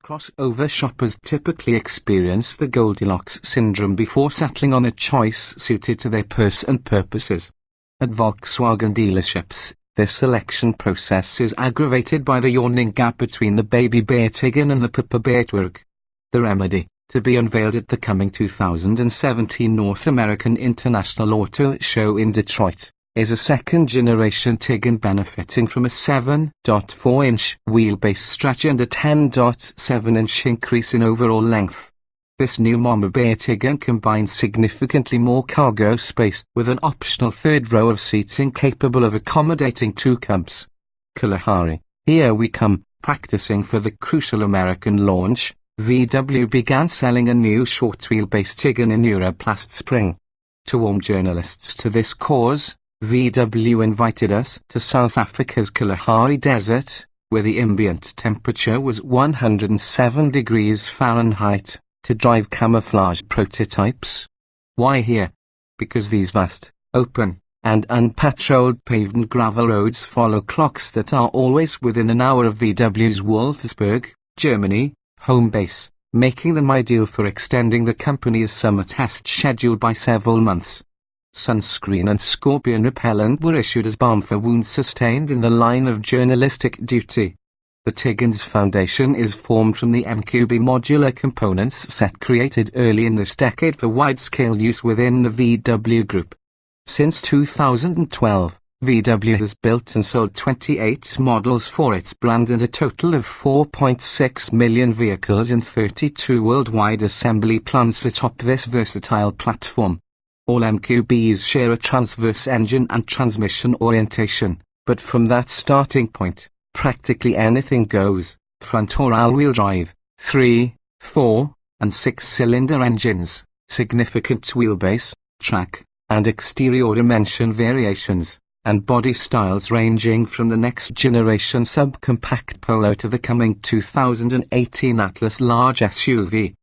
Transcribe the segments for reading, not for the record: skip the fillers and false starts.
Crossover shoppers typically experience the Goldilocks syndrome before settling on a choice suited to their purse and purposes. At Volkswagen dealerships, this selection process is aggravated by the yawning gap between the baby bear Tiggen and the Papa Bear Twerg. The remedy, to be unveiled at the coming 2017 North American International Auto Show in Detroit, is a second-generation Tiggen benefiting from a 7.4-inch wheelbase stretch and a 10.7-inch increase in overall length. This new Mama Bear Tiggen combines significantly more cargo space with an optional third row of seating capable of accommodating two cubs. Kalahari, here we come. Practicing for the crucial American launch, VW began selling a new short-wheelbase Tiggen in Europe last spring. To warm journalists to this cause, VW invited us to South Africa's Kalahari Desert, where the ambient temperature was 107 degrees Fahrenheit, to drive camouflage prototypes. Why here? Because these vast, open, and unpatrolled paved and gravel roads follow clocks that are always within an hour of VW's Wolfsburg, Germany, home base, making them ideal for extending the company's summer test schedule by several months. Sunscreen and scorpion repellent were issued as balm for wounds sustained in the line of journalistic duty. The Tiggen's foundation is formed from the MQB modular components set created early in this decade for wide-scale use within the VW group. Since 2012, VW has built and sold 28 models for its brand and a total of 4.6 million vehicles in 32 worldwide assembly plants atop this versatile platform. All MQBs share a transverse engine and transmission orientation, but from that starting point, practically anything goes: front or all-wheel drive, 3, 4, and 6-cylinder engines, significant wheelbase, track, and exterior dimension variations, and body styles ranging from the next-generation subcompact Polo to the coming 2018 Atlas large SUV.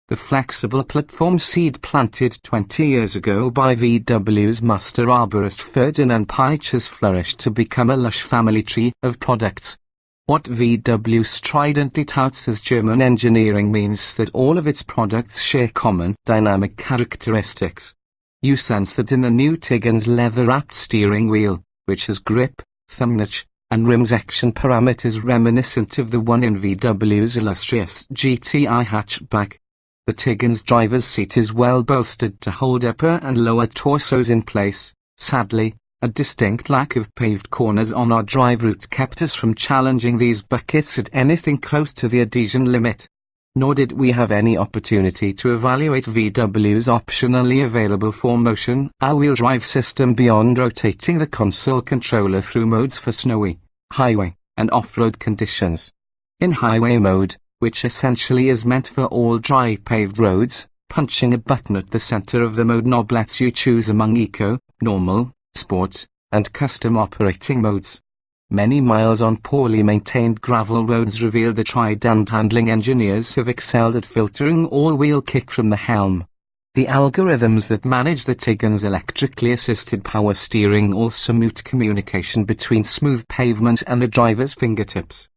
The flexible platform seed planted 20 years ago by VW's master arborist Ferdinand Peich has flourished to become a lush family tree of products. What VW stridently touts as German engineering means that all of its products share common dynamic characteristics. You sense that in the new Tiggen's leather-wrapped steering wheel, which has grip, thumb notch, and rims action parameters reminiscent of the one in VW's illustrious GTI hatchback. The Tiggen's driver's seat is well bolstered to hold upper and lower torsos in place. Sadly, a distinct lack of paved corners on our drive route kept us from challenging these buckets at anything close to the adhesion limit. Nor did we have any opportunity to evaluate VW's optionally available 4-motion all-wheel drive system beyond rotating the console controller through modes for snowy, highway, and off-road conditions. In highway mode, which essentially is meant for all dry paved roads, punching a button at the center of the mode knob lets you choose among eco, normal, sport, and custom operating modes. Many miles on poorly maintained gravel roads reveal the tried and handling engineers have excelled at filtering all-wheel kick from the helm. The algorithms that manage the Tiggen's electrically assisted power steering also mute communication between smooth pavement and the driver's fingertips.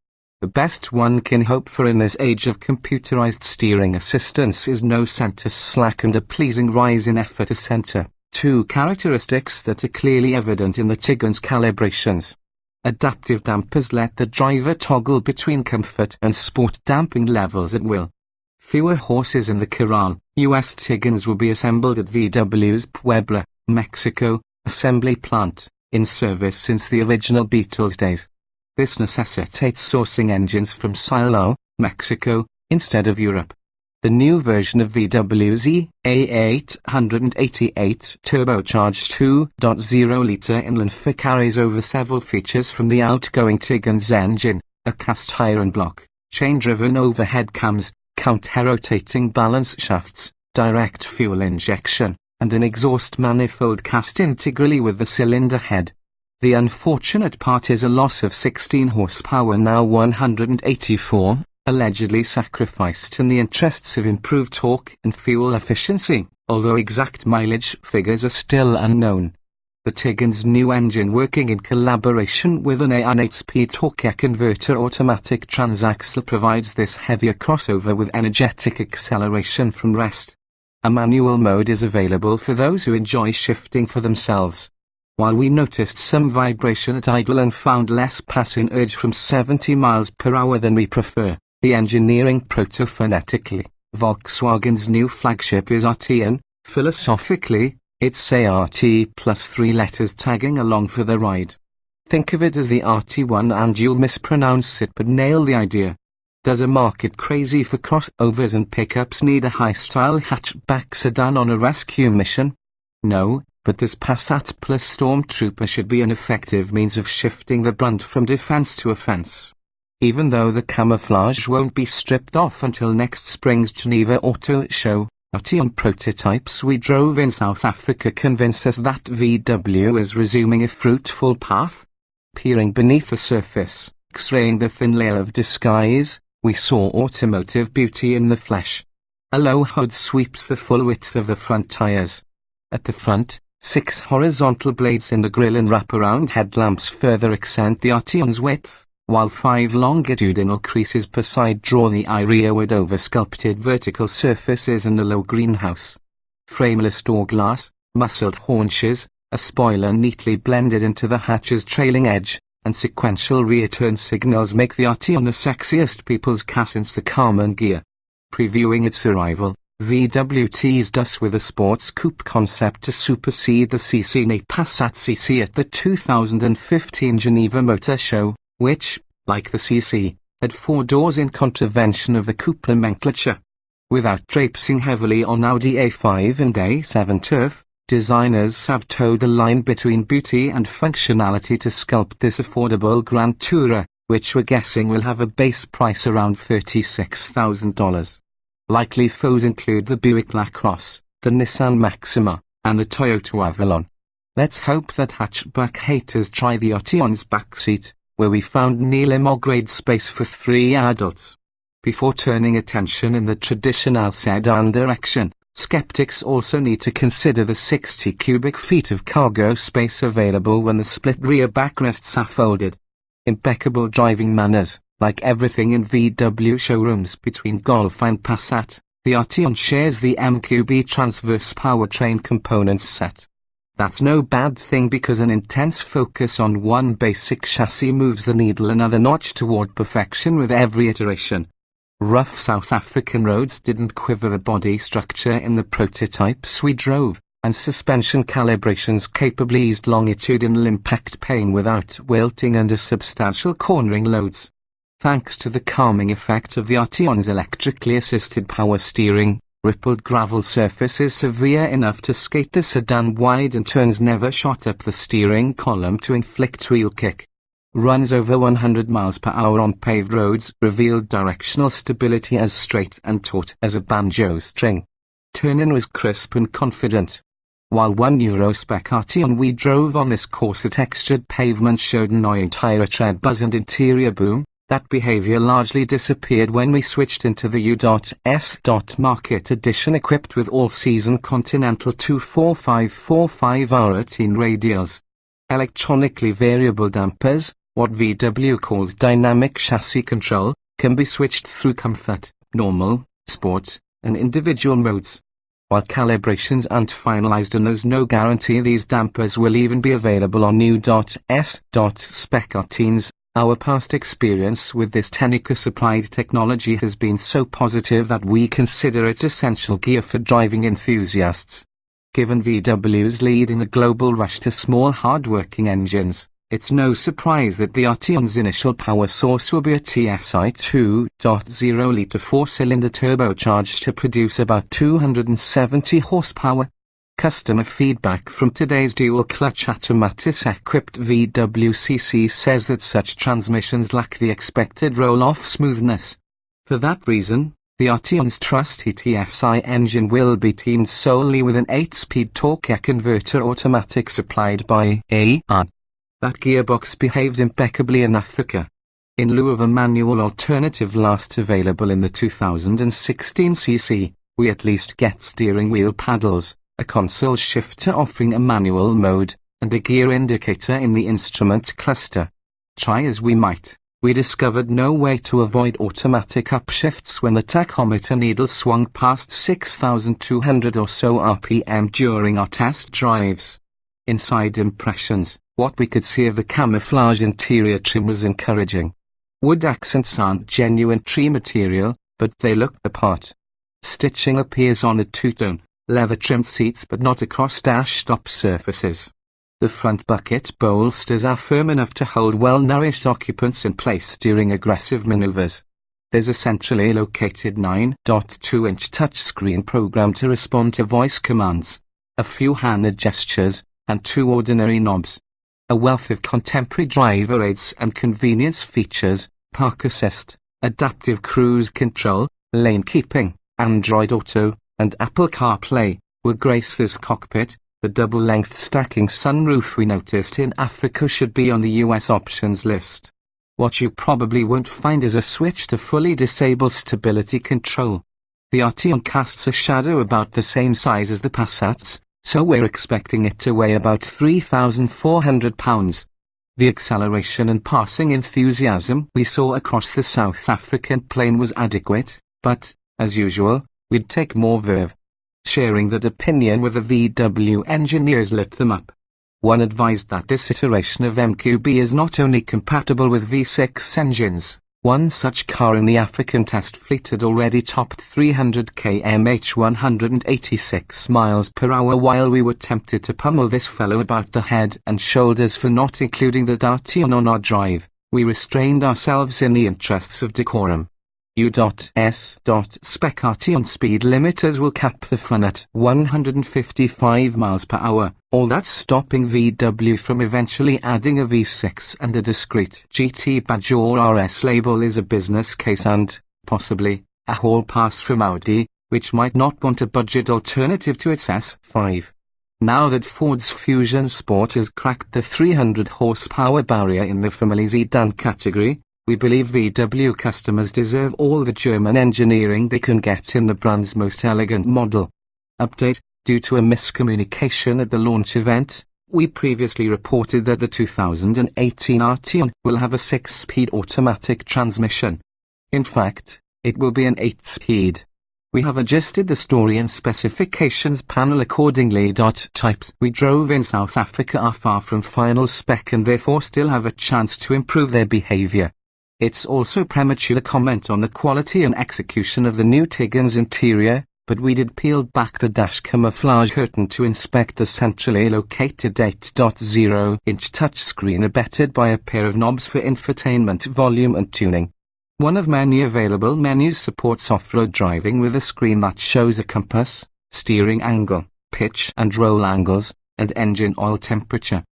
The best one can hope for in this age of computerized steering assistance is no center slack and a pleasing rise in effort to center, two characteristics that are clearly evident in the Tiggen's calibrations. Adaptive dampers let the driver toggle between comfort and sport damping levels at will. Fewer horses in the corral. US Tiggen's will be assembled at VW's Puebla, Mexico, assembly plant, in service since the original Beatles days. This necessitates sourcing engines from Silo, Mexico, instead of Europe. The new version of VW's EA888 turbocharged 2.0-litre inline four carries over several features from the outgoing Tiggen's engine: a cast iron block, chain-driven overhead cams, counter-rotating balance shafts, direct fuel injection, and an exhaust manifold cast integrally with the cylinder head. The unfortunate part is a loss of 16 horsepower, now 184, allegedly sacrificed in the interests of improved torque and fuel efficiency, although exact mileage figures are still unknown. The Tigan's new engine, working in collaboration with an 8-speed torque converter automatic transaxle, provides this heavier crossover with energetic acceleration from rest. A manual mode is available for those who enjoy shifting for themselves. While we noticed some vibration at idle and found less passing urge from 70 miles per hour than we prefer, the engineering protophonetically, Volkswagen's new flagship is Arteon. Philosophically, it's ART plus 3 letters tagging along for the ride. Think of it as the RT1 and you'll mispronounce it but nail the idea. Does a market crazy for crossovers and pickups need a high-style hatchback sedan on a rescue mission? No, but this Passat plus Stormtrooper should be an effective means of shifting the brunt from defense to offense. Even though the camouflage won't be stripped off until next spring's Geneva Auto Show, Artion prototypes we drove in South Africa convince us that VW is resuming a fruitful path. Peering beneath the surface, x-raying the thin layer of disguise, we saw automotive beauty in the flesh. A low hood sweeps the full width of the front tires. At the front, 6 horizontal blades in the grille and wraparound headlamps further accent the Arteon's width, while 5 longitudinal creases per side draw the eye rearward over sculpted vertical surfaces and a low greenhouse. Frameless door glass, muscled haunches, a spoiler neatly blended into the hatch's trailing edge, and sequential rear turn signals make the Arteon the sexiest people's car since the Carmen gear. Previewing its arrival, VW teased us with a sports coupe concept to supersede the CC Passat CC at the 2015 Geneva Motor Show, which, like the CC, had 4 doors in contravention of the coupe nomenclature. Without traipsing heavily on Audi A5 and A7 turf, designers have towed the line between beauty and functionality to sculpt this affordable Grand Tourer, which we're guessing will have a base price around $36,000. Likely foes include the Buick LaCrosse, the Nissan Maxima, and the Toyota Avalon. Let's hope that hatchback haters try the Arteon's backseat, where we found near limo-grade space for 3 adults. Before turning attention in the traditional sedan direction, skeptics also need to consider the 60 cubic feet of cargo space available when the split rear backrests are folded. Impeccable driving manners, like everything in VW showrooms between Golf and Passat, the Arteon shares the MQB transverse powertrain components set. That's no bad thing because an intense focus on one basic chassis moves the needle another notch toward perfection with every iteration. Rough South African roads didn't quiver the body structure in the prototypes we drove, and suspension calibrations capably eased longitudinal impact pain without wilting under substantial cornering loads. Thanks to the calming effect of the Arteon's electrically assisted power steering, rippled gravel surfaces severe enough to skate the sedan wide and turns never shot up the steering column to inflict wheel kick. Runs over 100 miles per hour on paved roads revealed directional stability as straight and taut as a banjo string. Turn-in was crisp and confident. While 1 Euro spec Arteon we drove on this coarser textured pavement showed annoying tire tread buzz and interior boom, that behavior largely disappeared when we switched into the U.S. Market edition equipped with all-season Continental 245/45 Artion radials. Electronically variable dampers, what VW calls dynamic chassis control, can be switched through comfort, normal, sport, and individual modes. While calibrations aren't finalized and there's no guarantee these dampers will even be available on new.s. spec Arteons, our past experience with this Tenneco-supplied technology has been so positive that we consider it essential gear for driving enthusiasts. Given VW's lead in a global rush to small hard-working engines, it's no surprise that the Arteon's initial power source will be a TSI 2.0-litre 4-cylinder turbocharged to produce about 270 horsepower. Customer feedback from today's dual-clutch Automatis-equipped VW CC says that such transmissions lack the expected roll-off smoothness. For that reason, the Arteon's trusty TSI engine will be teamed solely with an 8-speed torque converter automatic supplied by Artion. That gearbox behaved impeccably in Africa. In lieu of a manual alternative last available in the 2016 CC, we at least get steering wheel paddles, a console shifter offering a manual mode, and a gear indicator in the instrument cluster. Try as we might, we discovered no way to avoid automatic upshifts when the tachometer needle swung past 6,200 or so RPM during our test drives. Inside impressions, what we could see of the camouflage interior trim was encouraging. Wood accents aren't genuine tree material, but they look the part. Stitching appears on the two-tone, leather-trimmed seats but not across dash-top surfaces. The front bucket bolsters are firm enough to hold well-nourished occupants in place during aggressive maneuvers. There's a centrally located 9.2-inch touchscreen programmed to respond to voice commands, a few handed gestures, and 2 ordinary knobs. A wealth of contemporary driver aids and convenience features, park assist, adaptive cruise control, lane keeping, Android Auto, and Apple CarPlay, will grace this cockpit. The double-length stacking sunroof we noticed in Africa should be on the US options list. What you probably won't find is a switch to fully disable stability control. The Arteon casts a shadow about the same size as the Passats, so we're expecting it to weigh about 3,400 pounds. The acceleration and passing enthusiasm we saw across the South African plain was adequate, but, as usual, we'd take more verve. Sharing that opinion with the VW engineers lit them up. One advised that this iteration of MQB is not only compatible with V6 engines. One such car in the African test fleet had already topped 300 km/h 186 miles per hour while we were tempted to pummel this fellow about the head and shoulders for not including the Arteon on our drive. We restrained ourselves in the interests of decorum. U.S.Spec Arteon speed limiters will cap the fun at 155 miles per hour, all that's stopping VW from eventually adding a V6 and a discrete GT badge or RS label is a business case and, possibly, a hall pass from Audi, which might not want a budget alternative to its S5. Now that Ford's Fusion Sport has cracked the 300 horsepower barrier in the family sedan category, we believe VW customers deserve all the German engineering they can get in the brand's most elegant model. Update: due to a miscommunication at the launch event, we previously reported that the 2018 Arteon will have a 6-speed automatic transmission. In fact, it will be an 8-speed. We have adjusted the story and specifications panel accordingly. Types we drove in South Africa are far from final spec and therefore still have a chance to improve their behavior. It's also premature to comment on the quality and execution of the new Tiguan's interior, but we did peel back the dash camouflage curtain to inspect the centrally located 8.0-inch touchscreen abetted by a pair of knobs for infotainment volume and tuning. One of many available menus supports off-road driving with a screen that shows a compass, steering angle, pitch and roll angles, and engine oil temperature.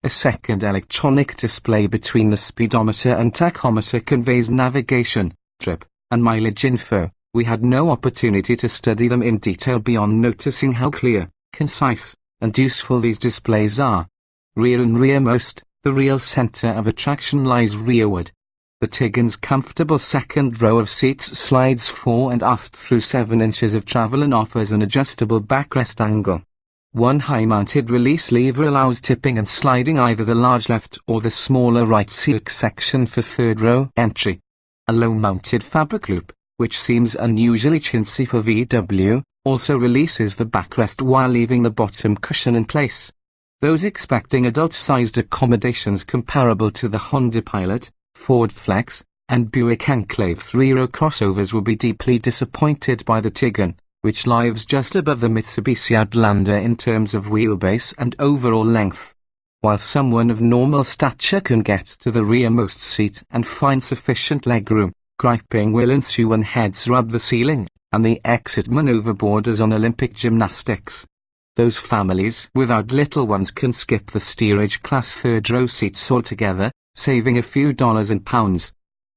A second electronic display between the speedometer and tachometer conveys navigation, trip, and mileage info. We had no opportunity to study them in detail beyond noticing how clear, concise, and useful these displays are. Rear and rearmost, the real center of attraction lies rearward. The Tiguan's comfortable second row of seats slides fore and aft through 7 inches of travel and offers an adjustable backrest angle. One high-mounted release lever allows tipping and sliding either the large left or the smaller right seat section for third row entry. A low-mounted fabric loop, which seems unusually chintzy for VW, also releases the backrest while leaving the bottom cushion in place. Those expecting adult-sized accommodations comparable to the Honda Pilot, Ford Flex, and Buick Enclave 3-row crossovers will be deeply disappointed by the Tiguan, which lies just above the Mitsubishi Outlander in terms of wheelbase and overall length. While someone of normal stature can get to the rearmost seat and find sufficient legroom, griping will ensue when heads rub the ceiling, and the exit maneuver borders on Olympic gymnastics. Those families without little ones can skip the steerage class third-row seats altogether, saving a few dollars and pounds.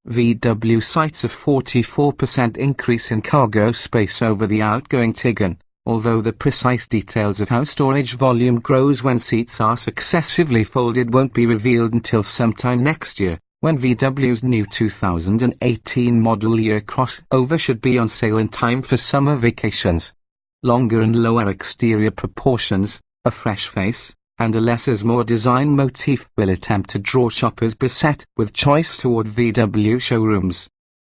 VW cites a 44% increase in cargo space over the outgoing Tiguan, although the precise details of how storage volume grows when seats are successively folded won't be revealed until sometime next year, when VW's new 2018 model year crossover should be on sale in time for summer vacations. Longer and lower exterior proportions, a fresh face, and a less is more design motif will attempt to draw shoppers beset with choice toward VW showrooms.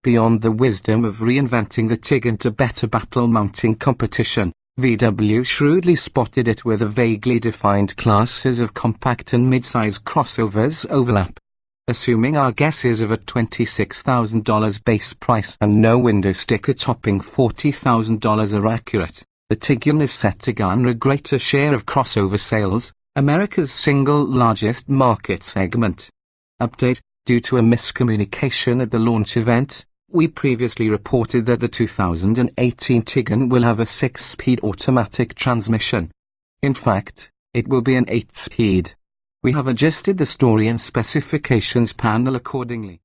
Beyond the wisdom of reinventing the Tiguan to better battle-mounting competition, VW shrewdly spotted it where the vaguely defined classes of compact and mid-size crossovers overlap. Assuming our guesses of a $26,000 base price and no window sticker topping $40,000 are accurate, the Tiguan is set to garner a greater share of crossover sales, America's single largest market segment. Update: due to a miscommunication at the launch event, we previously reported that the 2018 Tiguan will have a 6-speed automatic transmission. In fact, it will be an 8-speed. We have adjusted the story and specifications panel accordingly.